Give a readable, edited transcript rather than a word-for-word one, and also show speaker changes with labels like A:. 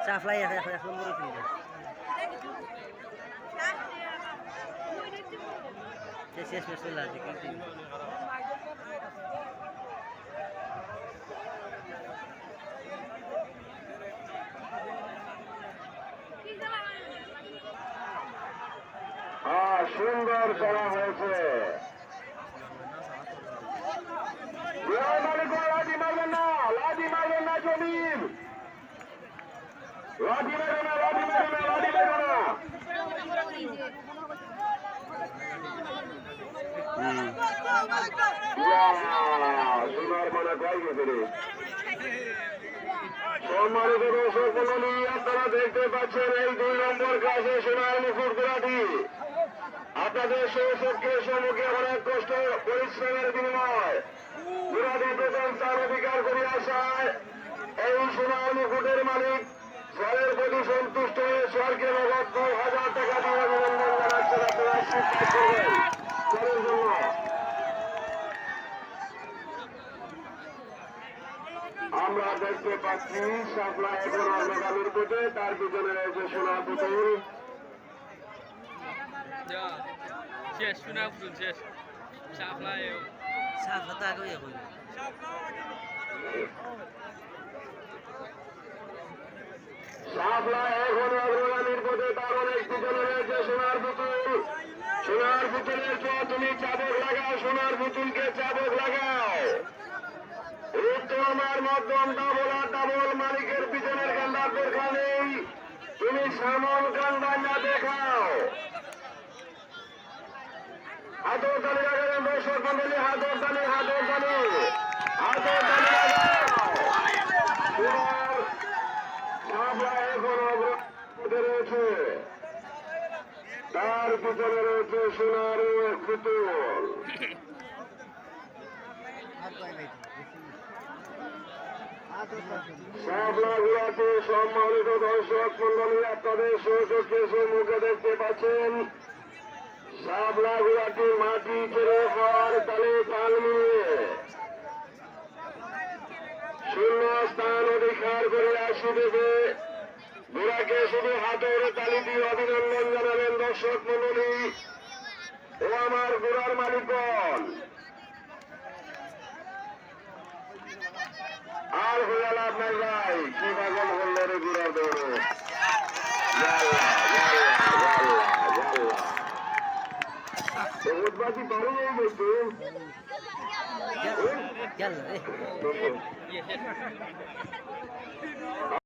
A: Supply এখন বড় কিনে শেষ মেশ চলে আসবে কিন্তু
B: সুন্দর করা হয়েছে। লাঠি মারবেন না, লাঠি মারবেন না, জমিন লাঠি মেরো না, লাঠি মেরো না, লাঠি মেরো না। সোনার মানে কয় গেছে রে। সম্মানিত দর্শক মণ্ডলী, আপনারা দেখতে পাচ্ছেন এই 2 নম্বর ক্লাসে সোনার মুকুট গোলাটি আপনাদের সৌচকের সম্মুখে অনেক কষ্ট পরিশ্রমের বিনিময় গোলাটি প্রথম স্থান অধিকার করে আসায় এই সোনার মুকুটের মালিক ফলের প্রতি সন্তুষ্ট হয়ে স্বর্গের নগদ 2,000 টাকা দিয়ে অভিনন্দন জানাচ্ছেন। আপনারা স্বীকার করবেন ফলের জন্য। আমরা দেখতে পাচ্ছি শাপলা এখন অগ্রগামীর পথে, তার পিছনে রয়েছে সোনার পুতুল।
C: সোনা পুতুল শেষ শাপলা
A: তো আগে
B: শাপলা এখন অগ্রগামীর পথে, তার অনেক পিছনে রয়েছে সোনার পুতুল। সোনার পুতুলের ছোঁয়া তুমি চাবক লাগাও, সোনার পুতুলকে চাবক লাগাও। উত্তমার মধ্যম ডাবল আর ডাবল মালিকের পিছনের গান্ডার দরকার নেই, তুমি সামন গান্ডা দেখাও। হাতর তালি লাগাবেন দর্শক মন্ডলী, হাতর তালি, হাতর তালি, হাতর তালি এখন অগ্রগতি রয়েছে, তার পিছনে রয়েছে সোনার পুতুল। শাপলা গুলাতে সম্মানিত দর্শক মন্ডলী, আপনাদের সৌচক্ষে সম্মুখে দেখতে পাচ্ছেন শাপলা গুলাটি মাটি ছেড়ে হওয়ার তালে তাল মিলিয়ে শূন্য স্থান অধিকার করে আসিতেছে। ঘোড়াকে শুধু হাতের তালি দিয়ে অভিনন্দন জানাবেন দর্শক মন্ডলী ও আমার ঘোড়ার মালিকগণ। আর হয়ে লাভ নাই ভাই, কি পাগল হল রে ঘোড়ার দৌড়ে। উদ্বাসী বাড়ি হয়ে গেছে।